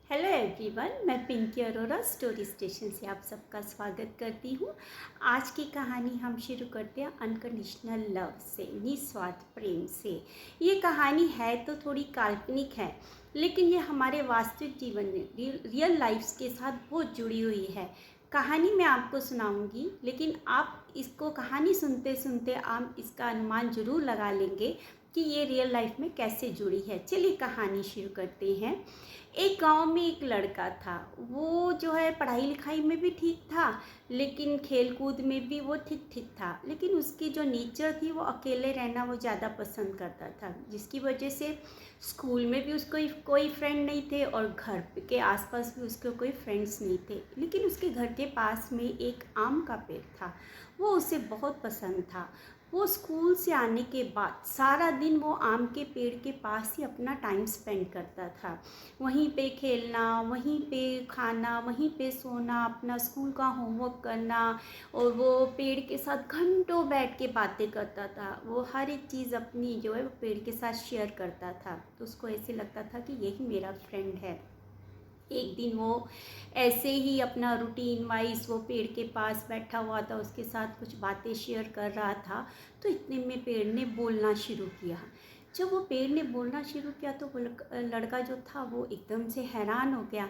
Hello everyone, मैं Pinky Arora story station से आप सबका स्वागत करती हूँ। आज की कहानी हम शुरू करते हैं अनकंडीशनल लव से, निस्वार्थ प्रेम से। ये कहानी है तो थोड़ी काल्पनिक है, लेकिन ये हमारे वास्तविक जीवन में रियल लाइफ के साथ बहुत जुड़ी हुई है। कहानी मैं आपको सुनाऊंगी, लेकिन आप इसको कहानी सुनते सुनते आप इसका अनुमान जरूर लगा लेंगे कि ये रियल लाइफ में कैसे जुड़ी है। चलिए कहानी शुरू करते हैं। एक गांव में एक लड़का था। वो जो है पढ़ाई लिखाई में भी ठीक था, लेकिन खेल कूद में भी वो ठीक ठीक था। लेकिन उसकी जो नेचर थी, वो अकेले रहना वो ज़्यादा पसंद करता था, जिसकी वजह से स्कूल में भी उसको कोई फ्रेंड नहीं थे और घर के आसपास भी उसके कोई फ्रेंड्स नहीं थे। लेकिन उसके घर के पास में एक आम का पेड़ था, वो उसे बहुत पसंद था। वो स्कूल से आने के बाद सारा दिन वो आम के पेड़ के पास ही अपना टाइम स्पेंड करता था। वहीं पे खेलना, वहीं पे खाना, वहीं पे सोना, अपना स्कूल का होमवर्क करना, और वो पेड़ के साथ घंटों बैठ के बातें करता था। वो हर एक चीज़ अपनी जो है वो पेड़ के साथ शेयर करता था। तो उसको ऐसे लगता था कि यही मेरा फ्रेंड है। एक दिन वो ऐसे ही अपना रूटीन वाइज वो पेड़ के पास बैठा हुआ था, उसके साथ कुछ बातें शेयर कर रहा था। तो इतने में पेड़ ने बोलना शुरू किया। जब वो पेड़ ने बोलना शुरू किया तो वो लड़का जो था वो एकदम से हैरान हो गया।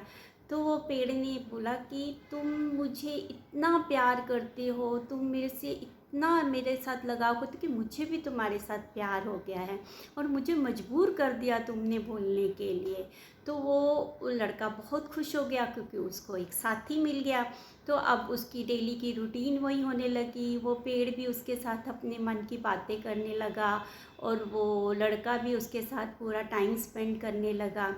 तो वो पेड़ ने बोला कि तुम मुझे इतना प्यार करते हो, तुम मेरे से इतना मेरे साथ लगाव करते कि मुझे भी तुम्हारे साथ प्यार हो गया है, और मुझे मजबूर कर दिया तुमने बोलने के लिए। तो वो लड़का बहुत खुश हो गया, क्योंकि उसको एक साथी मिल गया। तो अब उसकी डेली की रूटीन वही होने लगी। वो पेड़ भी उसके साथ अपने मन की बातें करने लगा, और वो लड़का भी उसके साथ पूरा टाइम स्पेंड करने लगा।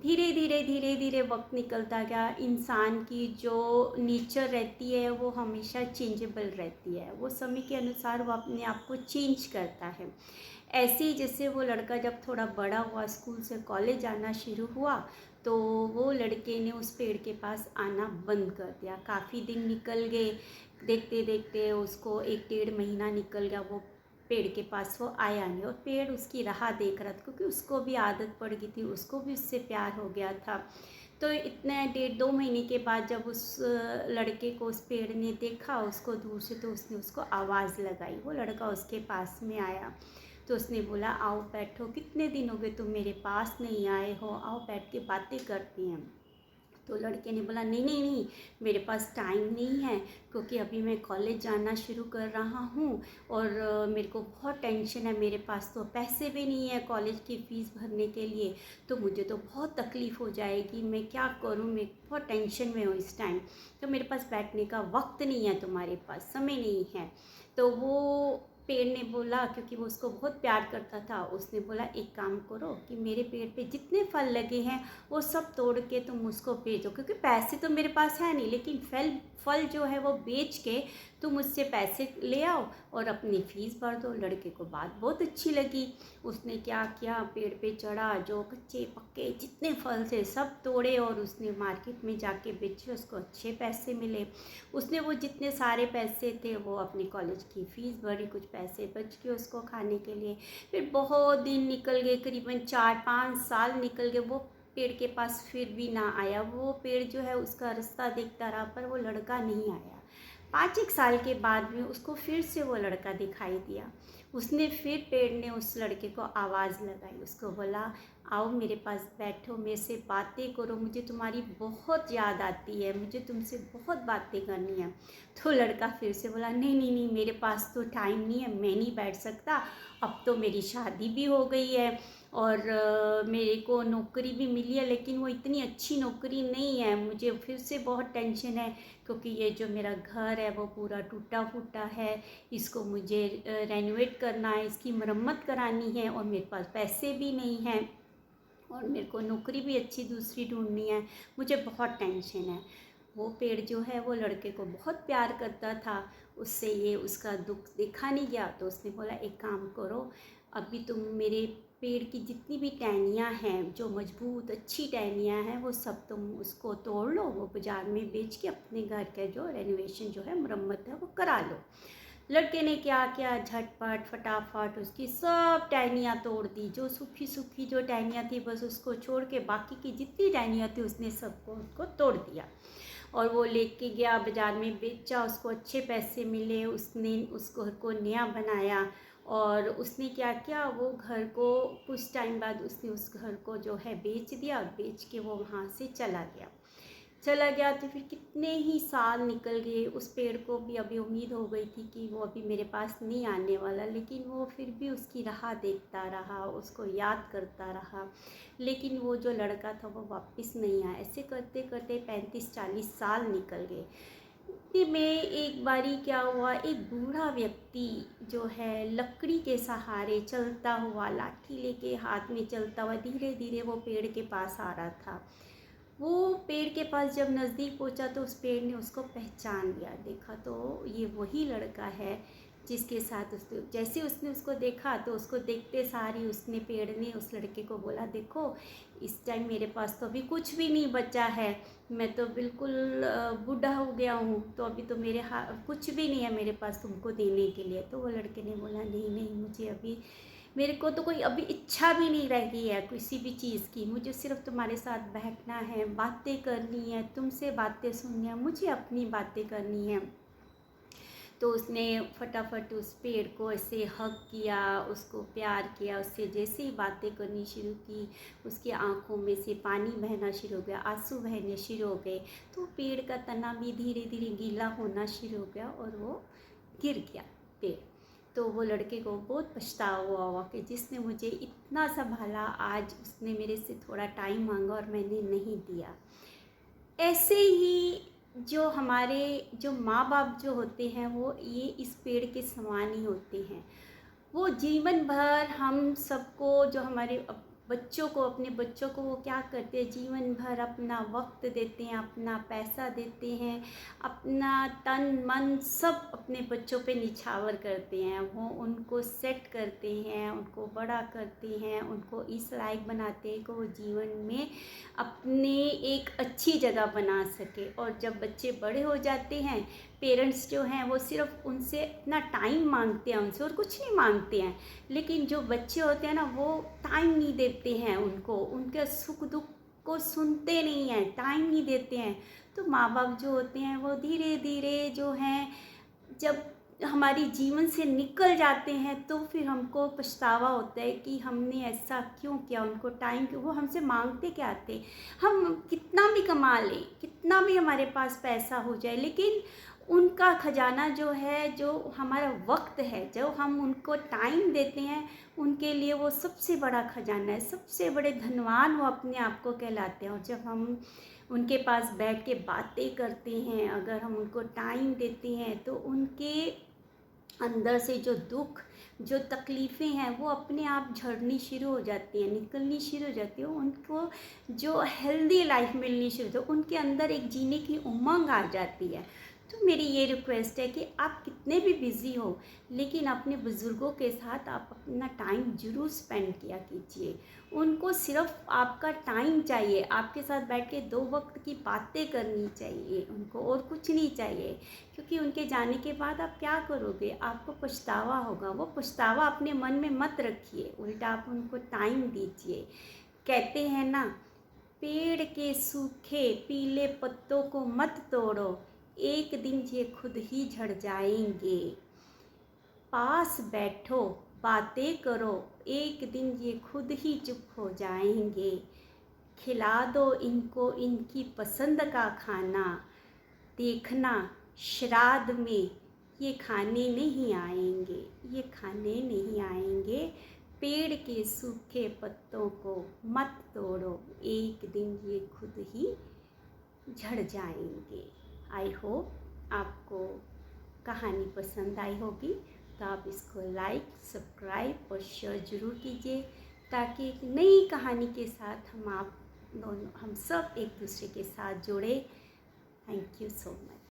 धीरे धीरे धीरे धीरे वक्त निकलता गया। इंसान की जो नेचर रहती है वो हमेशा चेंजेबल रहती है, वो समय के अनुसार वो अपने आप को चेंज करता है। ऐसे ही जैसे वो लड़का जब थोड़ा बड़ा हुआ, स्कूल से कॉलेज आना शुरू हुआ, तो वो लड़के ने उस पेड़ के पास आना बंद कर दिया। काफ़ी दिन निकल गए, देखते देखते उसको 1 डेढ़ महीना निकल गया। वो पेड़ के पास वो आया नहीं, और पेड़ उसकी राह देख रहा था, क्योंकि उसको भी आदत पड़ गई थी, उसको भी उससे प्यार हो गया था। तो इतने 1.5 2 महीने के बाद जब उस लड़के को उस पेड़ ने देखा उसको दूर से, तो उसने उसको आवाज़ लगाई। वो लड़का उसके पास में आया, तो उसने बोला, आओ बैठो, कितने दिन हो गए तुम मेरे पास नहीं आए हो, आओ बैठ के बातें करते हैं। तो लड़के ने बोला, नहीं नहीं नहीं, मेरे पास टाइम नहीं है, क्योंकि अभी मैं कॉलेज जाना शुरू कर रहा हूँ, और मेरे को बहुत टेंशन है। मेरे पास तो पैसे भी नहीं है कॉलेज की फ़ीस भरने के लिए, तो मुझे तो बहुत तकलीफ़ हो जाएगी। मैं क्या करूँ, मैं बहुत टेंशन में हूँ इस टाइम। तो मेरे पास बैठने का वक्त नहीं है, तुम्हारे पास समय नहीं है। तो वो पेड़ ने बोला, क्योंकि वो उसको बहुत प्यार करता था, उसने बोला, एक काम करो कि मेरे पेड़ पे जितने फल लगे हैं वो सब तोड़ के तुम उसको बेचो, क्योंकि पैसे तो मेरे पास है नहीं, लेकिन फल फल जो है वो बेच के तुम उससे पैसे ले आओ और अपनी फ़ीस भर दो। लड़के को बात बहुत अच्छी लगी। उसने क्या किया, पेड़ पे चढ़ा, जो कच्चे पक्के जितने फल थे सब तोड़े, और उसने मार्केट में जाके बेचे, उसको अच्छे पैसे मिले। उसने वो जितने सारे पैसे थे वो अपनी कॉलेज की फ़ीस भरी, कुछ पैसे बच गए उसको खाने के लिए। फिर बहुत दिन निकल गए, करीबन 4 5 साल निकल गए। वो पेड़ के पास फिर भी ना आया। वो पेड़ जो है उसका रास्ता देखता रहा, पर वो लड़का नहीं आया। 5 1 साल के बाद में उसको फिर से वो लड़का दिखाई दिया। उसने फिर पेड़ ने उस लड़के को आवाज़ लगाई, उसको बोला, आओ मेरे पास बैठो, मेरे से बातें करो, मुझे तुम्हारी बहुत याद आती है, मुझे तुमसे बहुत बातें करनी है। तो लड़का फिर से बोला, नहीं नहीं नहीं, मेरे पास तो टाइम नहीं है, मैं नहीं बैठ सकता। अब तो मेरी शादी भी हो गई है, और मेरे को नौकरी भी मिली है, लेकिन वो इतनी अच्छी नौकरी नहीं है। मुझे फिर से बहुत टेंशन है, क्योंकि ये जो मेरा घर है वो पूरा टूटा फूटा है, इसको मुझे रेनोवेट करना है, इसकी मरम्मत करानी है, और मेरे पास पैसे भी नहीं हैं, और मेरे को नौकरी भी अच्छी दूसरी ढूंढनी है। मुझे बहुत टेंशन है। वो पेड़ जो है वो लड़के को बहुत प्यार करता था, उससे ये उसका दुख देखा नहीं गया। तो उसने बोला, एक काम करो, अभी तुम मेरे पेड़ की जितनी भी टहनियाँ हैं, जो मजबूत अच्छी टहनियाँ हैं, वो सब तुम उसको तोड़ लो, वो बाज़ार में बेच के अपने घर का जो रेनोवेशन जो है, मरम्मत है, वो करा लो। लड़के ने क्या किया, झटपट फटाफट उसकी सब टहनियाँ तोड़ दी, जो सूखी सूखी जो टहनियाँ थी बस उसको छोड़ के बाकी की जितनी टहनियाँ थी उसने सबको उसको तोड़ दिया। और वो लेके गया बाज़ार में बेचा, उसको अच्छे पैसे मिले, उसने उस घर को नया बनाया। और उसने क्या किया, वो घर को कुछ टाइम बाद उसने उस घर को जो है बेच दिया, और बेच के वो वहाँ से चला गया। तो फिर कितने ही साल निकल गए, उस पेड़ को भी अभी उम्मीद हो गई थी कि वो अभी मेरे पास नहीं आने वाला, लेकिन वो फिर भी उसकी राह देखता रहा, उसको याद करता रहा, लेकिन वो जो लड़का था वो वापस नहीं आया। ऐसे करते करते 35-40 साल निकल गए। इतने में एक बारी क्या हुआ, एक बूढ़ा व्यक्ति जो है लकड़ी के सहारे चलता हुआ, लाठी लेके हाथ में चलता हुआ धीरे धीरे वो पेड़ के पास आ रहा था। वो पेड़ के पास जब नज़दीक पहुंचा तो उस पेड़ ने उसको पहचान लिया। देखा तो ये वही लड़का है जिसके साथ उसने, जैसे उसने उसको देखा तो उसको देखते सारी उसने पेड़ ने उस लड़के को बोला, देखो इस टाइम मेरे पास तो अभी कुछ भी नहीं बचा है, मैं तो बिल्कुल बूढ़ा हो गया हूँ, तो अभी तो मेरे कुछ भी नहीं है मेरे पास तुमको देने के लिए। तो वो लड़के ने बोला, नहीं नहीं, मुझे अभी, मेरे को तो कोई अभी इच्छा भी नहीं रह गई है किसी भी चीज़ की, मुझे सिर्फ तुम्हारे साथ बैठना है, बातें करनी है, तुमसे बातें सुननी है, मुझे अपनी बातें करनी है। तो उसने फटाफट उस पेड़ को ऐसे हग किया, उसको प्यार किया, उससे जैसे ही बातें करनी शुरू की उसकी आंखों में से पानी बहना शुरू हो गया, आंसू बहने शुरू हो गए। तो पेड़ का तना भी धीरे धीरे गीला होना शुरू हो गया और वो गिर गया पेड़। तो वो लड़के को बहुत पछतावा हुआ कि जिसने मुझे इतना संभाला, आज उसने मेरे से थोड़ा टाइम मांगा और मैंने नहीं दिया। ऐसे ही जो हमारे जो माँ बाप जो होते हैं वो ये इस पेड़ के समान ही होते हैं। वो जीवन भर हम सबको, जो हमारे बच्चों को, अपने बच्चों को वो क्या करते हैं, जीवन भर अपना वक्त देते हैं, अपना पैसा देते हैं, अपना तन मन सब अपने बच्चों पे निछावर करते हैं। वो उनको सेट करते हैं, उनको बड़ा करते हैं, उनको इस लायक बनाते हैं कि वो जीवन में अपने एक अच्छी जगह बना सके। और जब बच्चे बड़े हो जाते हैं, पेरेंट्स जो हैं वो सिर्फ उनसे अपना टाइम मांगते हैं, उनसे और कुछ नहीं मांगते हैं। लेकिन जो बच्चे होते हैं ना, वो टाइम नहीं देते हैं उनको, उनके सुख दुख को सुनते नहीं हैं, टाइम नहीं देते हैं। तो माँ बाप जो होते हैं वो धीरे धीरे जो हैं, जब हमारी जीवन से निकल जाते हैं तो फिर हमको पछतावा होता है कि हमने ऐसा क्यों किया, उनको टाइम क्यों, वो हमसे मांगते क्या थे। हम कितना भी कमा लें, कितना भी हमारे पास पैसा हो जाए, लेकिन उनका खजाना जो है, जो हमारा वक्त है, जो हम उनको टाइम देते हैं, उनके लिए वो सबसे बड़ा खजाना है, सबसे बड़े धनवान वो अपने आप को कहलाते हैं। और जब हम उनके पास बैठ के बातें करते हैं, अगर हम उनको टाइम देते हैं, तो उनके अंदर से जो दुख, जो तकलीफ़ें हैं वो अपने आप झड़नी शुरू हो जाती हैं, निकलनी शुरू हो जाती है। उनको जो हेल्दी लाइफ मिलनी शुरू हो, उनके अंदर एक जीने की उमंग आ जाती है। तो मेरी ये रिक्वेस्ट है कि आप कितने भी बिज़ी हो, लेकिन अपने बुज़ुर्गों के साथ आप अपना टाइम ज़रूर स्पेंड किया कीजिए। उनको सिर्फ आपका टाइम चाहिए, आपके साथ बैठ के 2 वक्त की बातें करनी चाहिए उनको, और कुछ नहीं चाहिए। क्योंकि उनके जाने के बाद आप क्या करोगे, आपको पछतावा होगा। वो पछतावा अपने मन में मत रखिए, उल्टा आप उनको टाइम दीजिए। कहते हैं ना, पेड़ के सूखे पीले पत्तों को मत तोड़ो, एक दिन ये खुद ही झड़ जाएंगे। पास बैठो, बातें करो, एक दिन ये खुद ही चुप हो जाएंगे। खिला दो इनको इनकी पसंद का खाना, देखना श्राद्ध में ये खाने नहीं आएंगे, ये खाने नहीं आएंगे। पेड़ के सूखे पत्तों को मत तोड़ो, एक दिन ये खुद ही झड़ जाएंगे। आई होप आपको कहानी पसंद आई होगी, तो आप इसको लाइक, सब्सक्राइब और शेयर ज़रूर कीजिए, ताकि एक नई कहानी के साथ हम सब एक दूसरे के साथ जुड़े। Thank you so much.